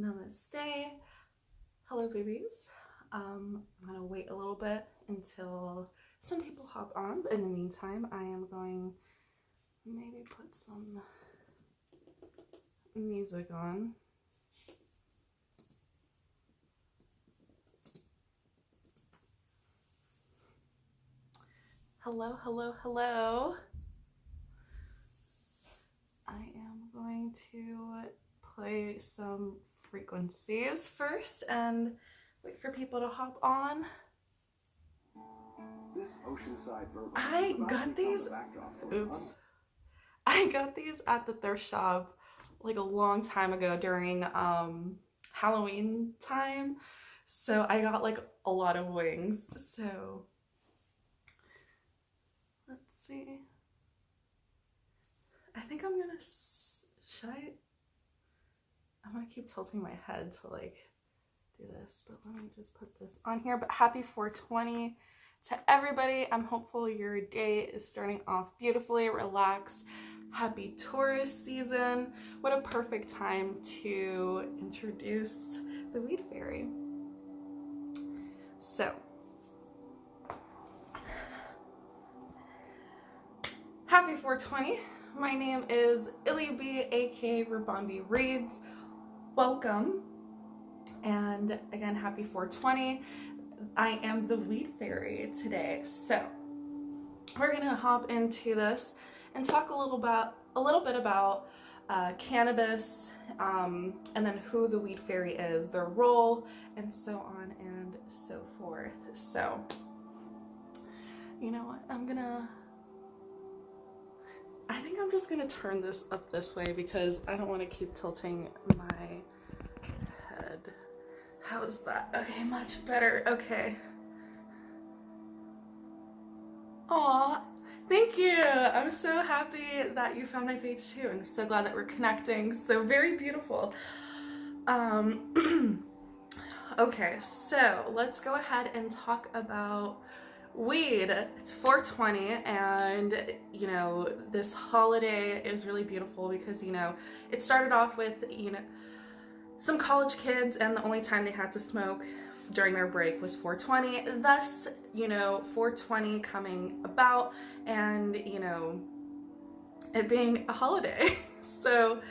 Namaste. Hello, babies. I'm gonna wait a little bit until some people hop on, but in the meantime, I am going maybe put some music on. Hello, hello, hello. I am going to play some frequencies first and wait for people to hop on. This oceanside I got these, oops. I got these at the thrift shop like a long time ago during Halloween time. So I got like a lot of wings. So let's see. I think I'm gonna, I'm gonna keep tilting my head to like do this, but let me just put this on here. But happy 420 to everybody. I'm hopeful your day is starting off beautifully, relaxed. Happy tourist season. What a perfect time to introduce the Weed Fairy. So, happy 420. My name is Illy B, aka Rabambi Reads. Welcome. And again, happy 420. I am the Weed Fairy today. So, we're gonna hop into this and talk a little bit about cannabis, and then who the Weed Fairy is, their role, and so on and so forth. So, you know what? I think I'm just gonna turn this up this way because I don't want to keep tilting my head. How's that? Okay, much better. Okay. Aw, thank you. I'm so happy that you found my page too. I'm so glad that we're connecting. So very beautiful. Okay, so let's go ahead and talk about weed. It's 420, and you know, this holiday is really beautiful because, you know, it started off with, you know, some college kids, and the only time they had to smoke during their break was 420. Thus, you know, 420 coming about, and, you know, it being a holiday. So,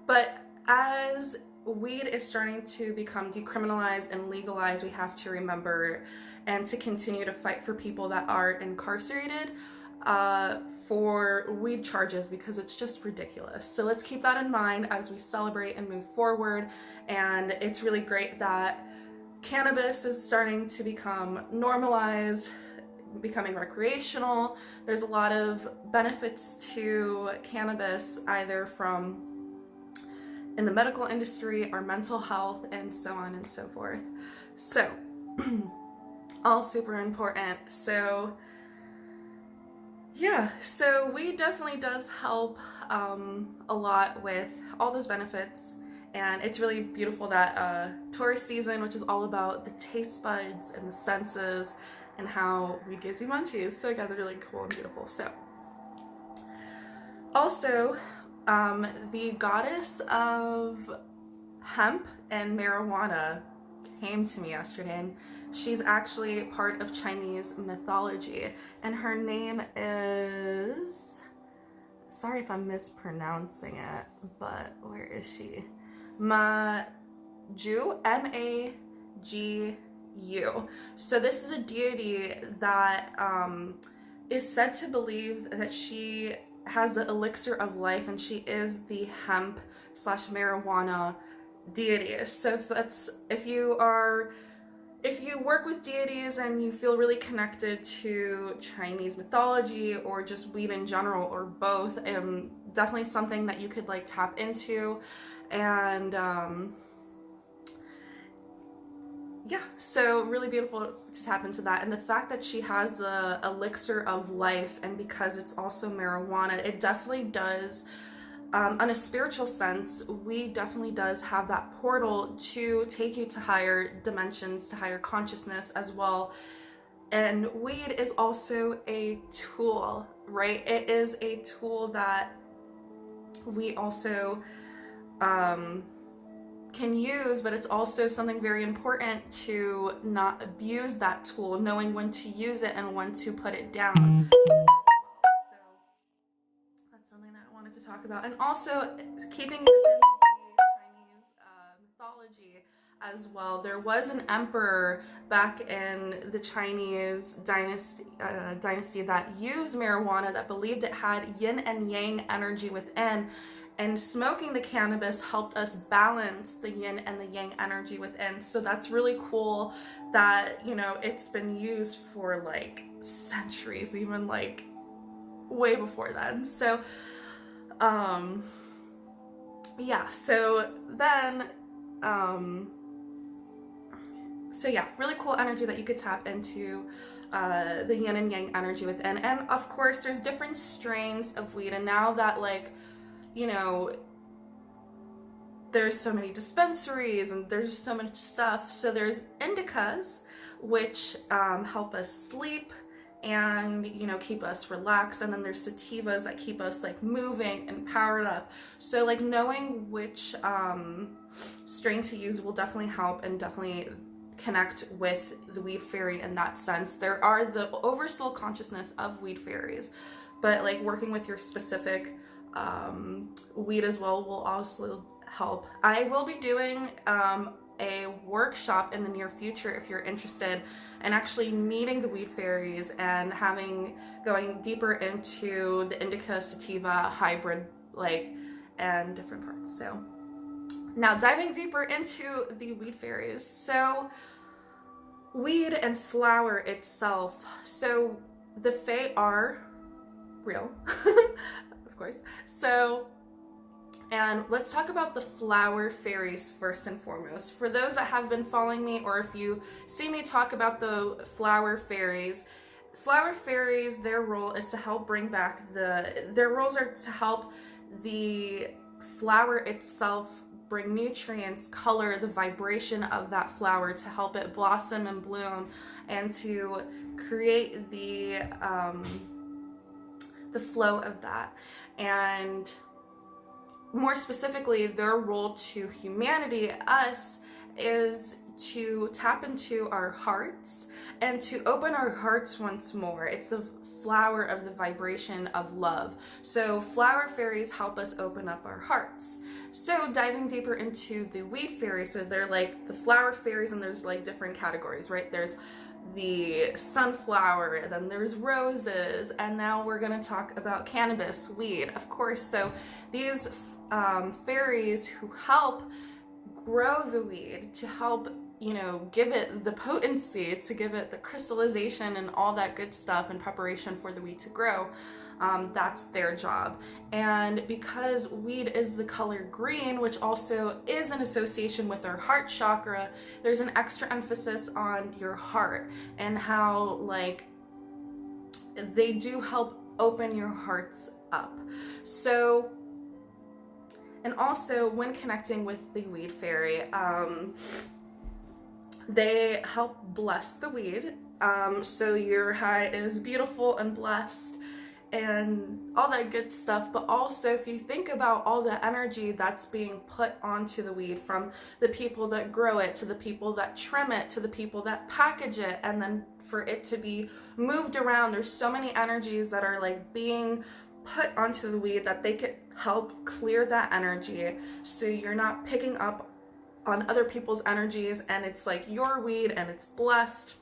but as weed is starting to become decriminalized and legalized, we have to remember and to continue to fight for people that are incarcerated for weed charges, because it's just ridiculous. So let's keep that in mind as we celebrate and move forward. And it's really great that cannabis is starting to become normalized, becoming recreational. There's a lot of benefits to cannabis, either from in the medical industry or mental health and so on and so forth. So all super important. So yeah, so weed definitely does help a lot with all those benefits. And it's really beautiful that tourist season, which is all about the taste buds and the senses and how weed gives you munchies. So again, they're really cool and beautiful. So also, the goddess of hemp and marijuana came to me yesterday, and she's actually part of Chinese mythology, and her name is, sorry if I'm mispronouncing it, but where is she? Maju, M-A-G-U. So this is a deity that is said to believe that she has the elixir of life, and she is the hemp / marijuana deity. So if you work with deities and you feel really connected to Chinese mythology or just weed in general, or both, definitely something that you could like tap into. And yeah, so really beautiful to tap into that. And the fact that she has the elixir of life, and because it's also marijuana, it definitely does, on a spiritual sense, weed definitely does have that portal to take you to higher dimensions, to higher consciousness as well. And weed is also a tool, right? It is a tool that we also can use, but it's also something very important to not abuse that tool, knowing when to use it and when to put it down. So that's something that I wanted to talk about. And also, keeping within the Chinese mythology as well, there was an emperor back in the Chinese dynasty that used marijuana, that believed it had yin and yang energy within, and smoking the cannabis helped us balance the yin and the yang energy within. So that's really cool that, you know, it's been used for like centuries, even like way before then. So yeah, so then really cool energy that you could tap into, the yin and yang energy within. And of course there's different strains of weed, and now that, like, you know, there's so many dispensaries and there's so much stuff, so there's indicas, which help us sleep and, you know, keep us relaxed, and then there's sativas that keep us like moving and powered up. So like knowing which strain to use will definitely help and definitely connect with the weed fairy in that sense. There are the oversoul consciousness of weed fairies, but like working with your specific weed as well will also help. I will be doing a workshop in the near future if you're interested in actually meeting the weed fairies and going deeper into the indica sativa hybrid, like, and different parts. So now diving deeper into the weed fairies. So weed and flower itself. So the fae are real, of course. So, and let's talk about the flower fairies first and foremost. For those that have been following me, or if you see me talk about the flower fairies, their role is to help bring back their roles are to help the flower itself bring nutrients, color, the vibration of that flower, to help it blossom and bloom, and to create the flow of that. And more specifically, their role to humanity, us, is to tap into our hearts and to open our hearts once more. It's the flower of the vibration of love. So flower fairies help us open up our hearts. So diving deeper into the weed fairies, so they're like the flower fairies, and there's like different categories, right? There's the sunflower, and then there's roses, and now we're going to talk about cannabis, weed, of course. So these fairies who help grow the weed, to help, you know, give it the potency, to give it the crystallization and all that good stuff in preparation for the weed to grow. That's their job. And because weed is the color green, which also is an association with our heart chakra, there's an extra emphasis on your heart and how, like, they do help open your hearts up. So, and also when connecting with the weed fairy, they help bless the weed, so your high is beautiful and blessed and all that good stuff. But also, if you think about all the energy that's being put onto the weed, from the people that grow it, to the people that trim it, to the people that package it, and then for it to be moved around, there's so many energies that are like being put onto the weed, that they could help clear that energy, so you're not picking up on other people's energies, and it's like your weed and it's blessed,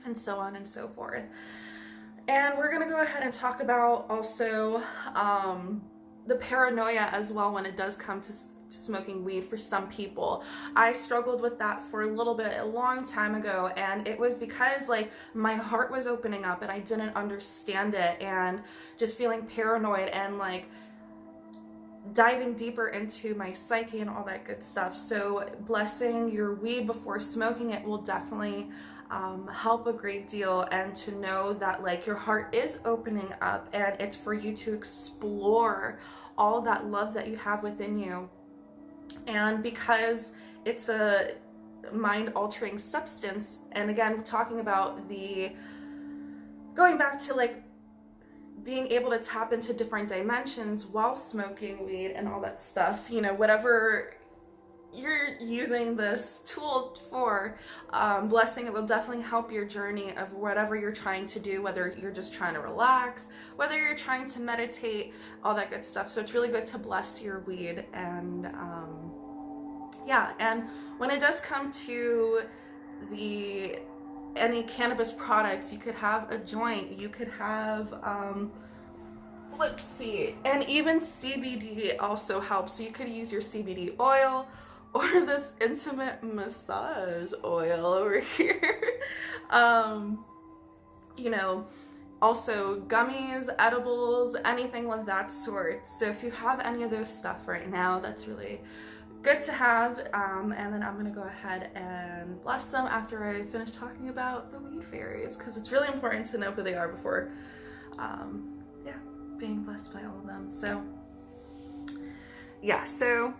and so on and so forth. And we're gonna go ahead and talk about also the paranoia as well when it does come to smoking weed. For some people, I struggled with that for a little bit, a long time ago, and it was because like my heart was opening up and I didn't understand it, and just feeling paranoid and like diving deeper into my psyche and all that good stuff. So blessing your weed before smoking it will definitely help a great deal, and to know that like your heart is opening up and it's for you to explore all that love that you have within you. And because it's a mind-altering substance, and again talking about going back to like being able to tap into different dimensions while smoking weed and all that stuff, you know, whatever you're using this tool for blessing, it will definitely help your journey of whatever you're trying to do, whether you're just trying to relax, whether you're trying to meditate, all that good stuff. So it's really good to bless your weed. And yeah, and when it does come to any cannabis products, you could have a joint, you could have let's see, and even CBD also helps. So you could use your CBD oil or this intimate massage oil over here. You know, also gummies, edibles, anything of that sort. So if you have any of those stuff right now, that's really good to have. And then I'm gonna go ahead and bless them after I finish talking about the Weed Fairies, because it's really important to know who they are before yeah, being blessed by all of them. So yeah, so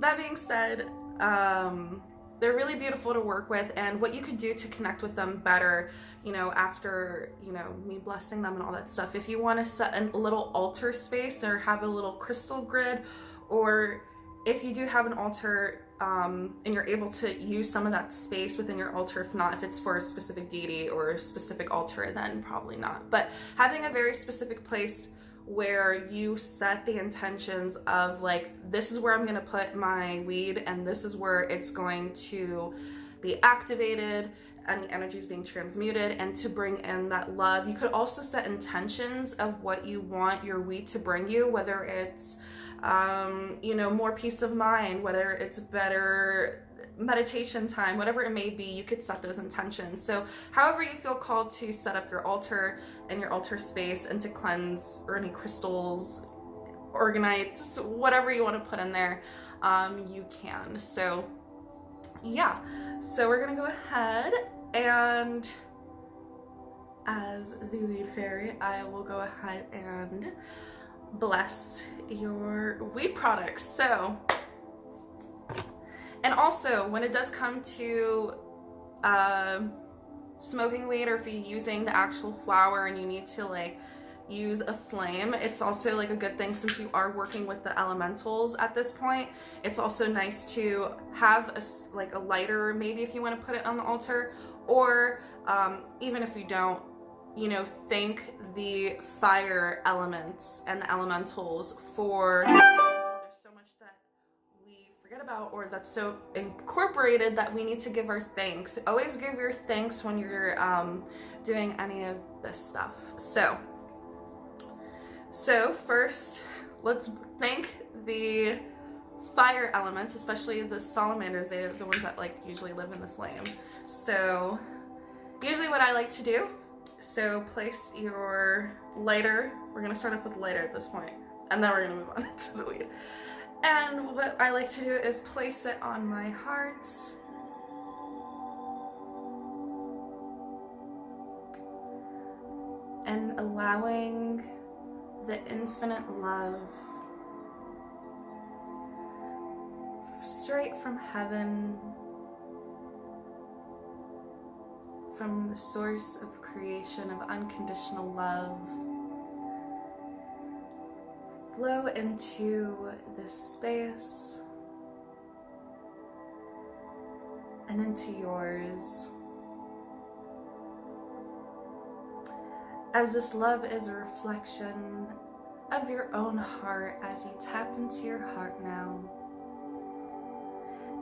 that being said, they're really beautiful to work with, and what you could do to connect with them better, you know, after, you know, me blessing them and all that stuff, if you want to set a little altar space or have a little crystal grid, or if you do have an altar and you're able to use some of that space within your altar, if not, if it's for a specific deity or a specific altar, then probably not. But having a very specific place where you set the intentions of like, this is where I'm gonna put my weed and this is where it's going to be activated, any energy is being transmuted, and to bring in that love. You could also set intentions of what you want your weed to bring you, whether it's you know, more peace of mind, whether it's better meditation time, whatever it may be, you could set those intentions. So however you feel called to set up your altar and your altar space, and to cleanse, or any crystals, organites, whatever you want to put in there, you can. So yeah, so we're gonna go ahead, and as the Weed Fairy, I will go ahead and bless your weed products. So, and also when it does come to smoking weed, or if you're using the actual flower and you need to like use a flame, it's also like a good thing, since you are working with the elementals at this point, it's also nice to have a lighter, maybe if you want to put it on the altar, or even if you don't, you know, thank the fire elements and the elementals for there's so much that we forget about, or that's so incorporated that we need to give our thanks. Always give your thanks when you're doing any of this stuff. So first, let's thank the fire elements, especially the salamanders. They're the ones that like usually live in the flame. So usually what I like to do, so place your lighter. We're gonna start off with the lighter at this point, and then we're gonna move on to the weed. And what I like to do is place it on my heart. And allowing the infinite love straight from heaven, from the source of creation of unconditional love, flow into this space and into yours. As this love is a reflection of your own heart, as you tap into your heart now,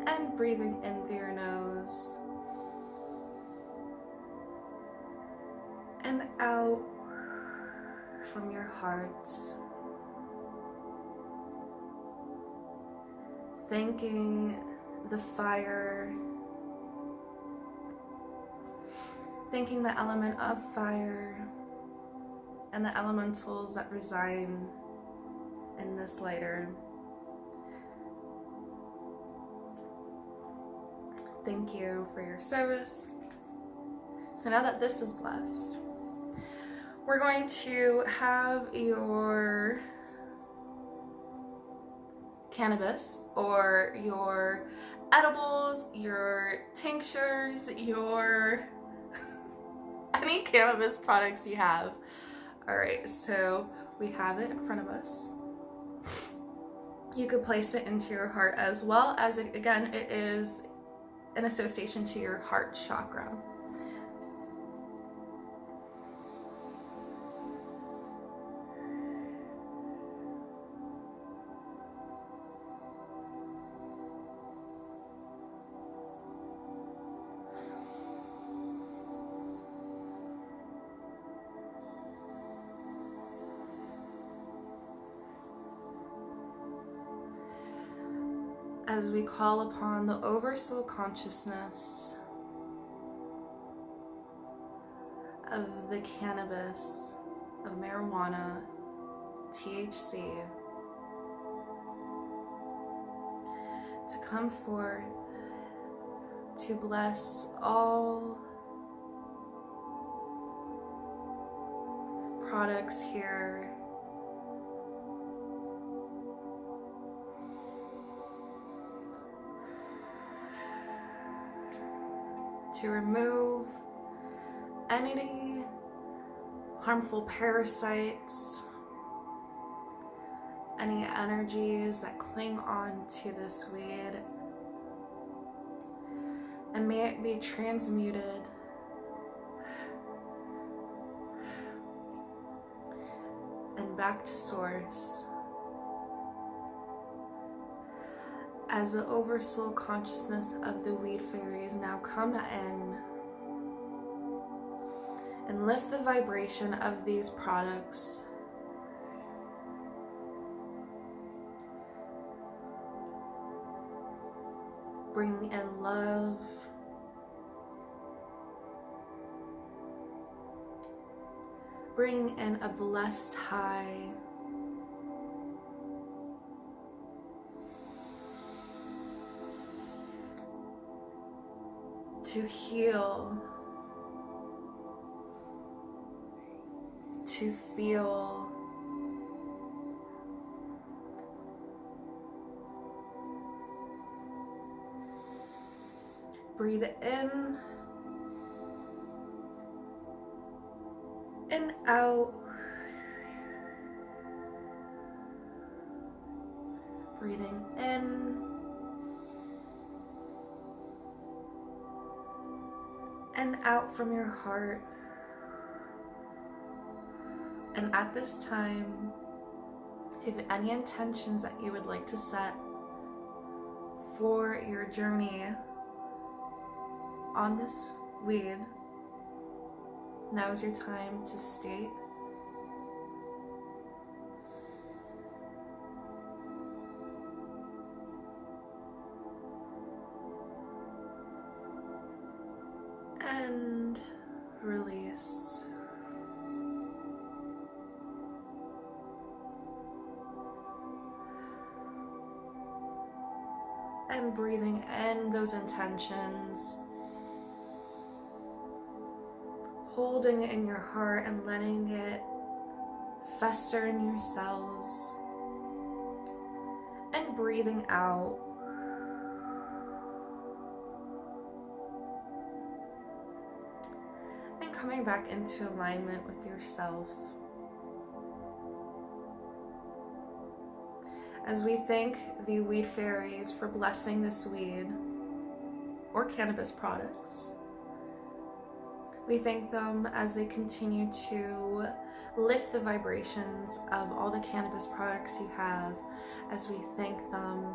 and breathing in through your nose and out from your heart, thanking the fire, thanking the element of fire and the elementals that reside in this lighter. Thank you for your service. So now that this is blessed, we're going to have your cannabis, or your edibles, your tinctures, your any cannabis products you have. All right, so we have it in front of us. You could place it into your heart, as well as it is an association to your heart chakra. As we call upon the oversoul consciousness of the cannabis, of marijuana, THC, to come forth to bless all products here, to remove any harmful parasites, any energies that cling on to this weed, and may it be transmuted and back to source as the oversoul consciousness of the Weed Fairies now come in and lift the vibration of these products bringing in love, bringing in a blessed high, to heal, to feel, breathe in and out, breathing in and out from your heart. And at this time, if any intentions that you would like to set for your journey on this weed, now is your time to state. And release. And breathing in those intentions, holding it in your heart and letting it fester in your cells, and breathing out. And coming back into alignment with yourself. As we thank the Weed Fairies for blessing this weed or cannabis products, we thank them as they continue to lift the vibrations of all the cannabis products you have, as we thank them,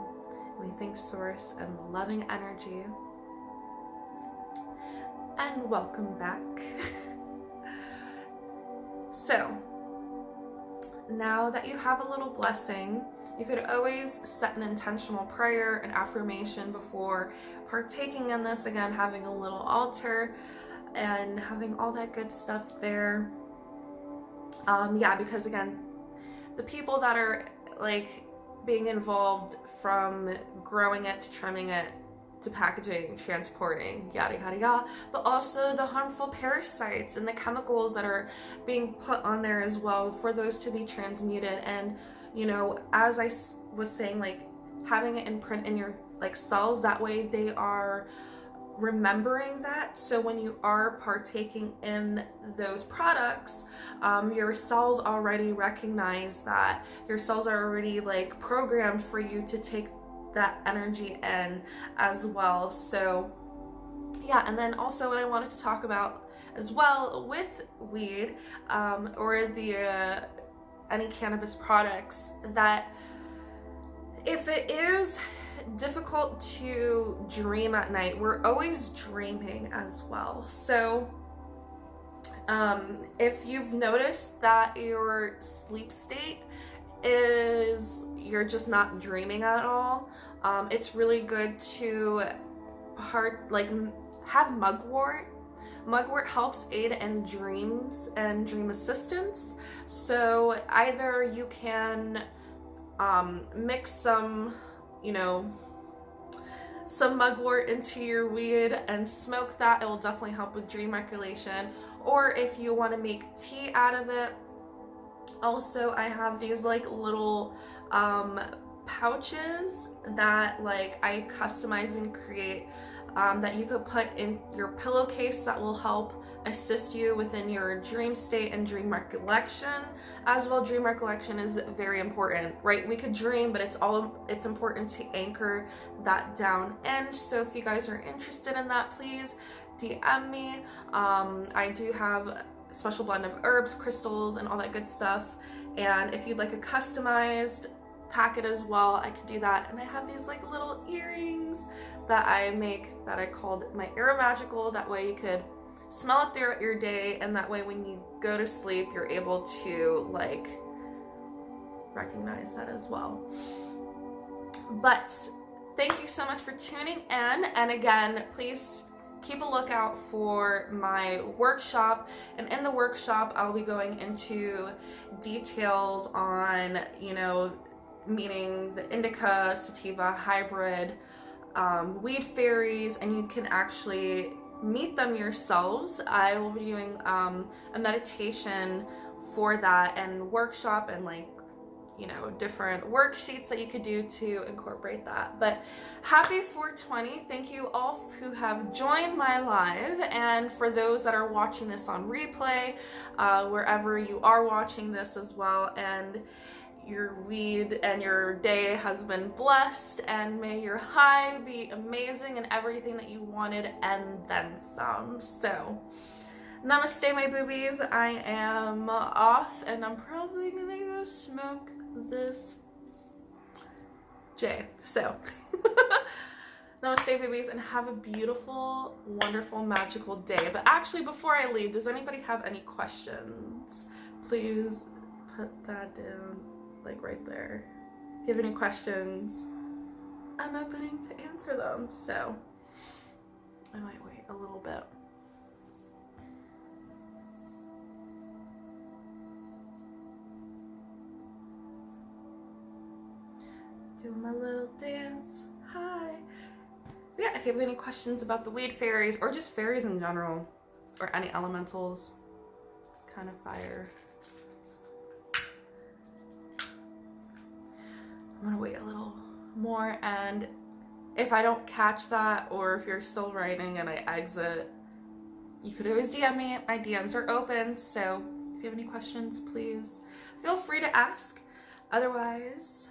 we thank Source and the loving energy. And welcome back. So, now that you have a little blessing, you could always set an intentional prayer, an affirmation before partaking in this. Again, having a little altar and having all that good stuff there. Yeah, because again, the people that are like being involved from growing it to trimming it to packaging, transporting, yada yada yada, but also the harmful parasites and the chemicals that are being put on there as well, for those to be transmuted. And you know, as I was saying, like having it imprint in your like cells, that way they are remembering that, so when you are partaking in those products, your cells already recognize that. Your cells are already like programmed for you to take that energy in as well. So yeah, and then also what I wanted to talk about as well with weed, or the any cannabis products, that if it is difficult to dream at night, we're always dreaming as well. So if you've noticed that your sleep state is you're just not dreaming at all, it's really good to have mugwort. Mugwort helps aid in dreams and dream assistance. So either you can mix some, some mugwort into your weed and smoke that. It will definitely help with dream recollection. Or if you want to make tea out of it, also I have these like little pouches that like I customize and create, that you could put in your pillowcase, that will help assist you within your dream state and dream recollection as well. Dream recollection is very important, right? We could dream, but it's important to anchor that down in. So if you guys are interested in that, please DM me. I do have a special blend of herbs, crystals, and all that good stuff. And if you'd like a customized packet as well, I could do that. And I have these like little earrings that I make that I called my Aromagical. That way you could smell it throughout your day, and that way when you go to sleep, you're able to like recognize that as well. But thank you so much for tuning in, and again, please keep a lookout for my workshop. And in the workshop, I'll be going into details on, meaning the indica, sativa, hybrid, weed fairies, and you can actually meet them yourselves. I will be doing a meditation for that, and workshop, and different worksheets that you could do to incorporate that. But happy 420. Thank you all who have joined my live, and for those that are watching this on replay, wherever you are watching this as well, and your weed and your day has been blessed, and may your high be amazing and everything that you wanted and then some. So namaste, my boobies. I am off, and I'm probably gonna go smoke this J. So namaste, boobies, and have a beautiful, wonderful, magical day. But actually, before I leave, does anybody have any questions? Please put that down, like right there. If you have any questions, I'm opening to answer them. So I might wait a little bit. Do my little dance. Hi. But yeah, if you have any questions about the weed fairies, or just fairies in general, or any elementals, kind of fire, I'm gonna wait a little more, and if I don't catch that, or if you're still writing and I exit, you could always DM me. My DMs are open, so if you have any questions, please feel free to ask. Otherwise,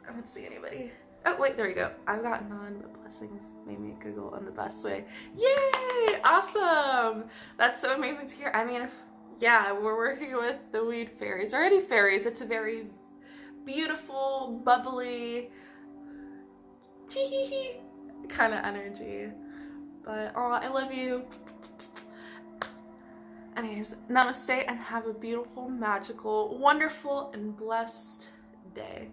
I don't see anybody. Oh wait, there you go. I've got none but blessings made me giggle in the best way. Yay! Awesome! That's so amazing to hear. I mean, yeah, we're working with the weed fairies, or any fairies. It's a very beautiful, bubbly, tee kind of energy. But oh, I love you. Anyways, namaste, and have a beautiful, magical, wonderful, and blessed day.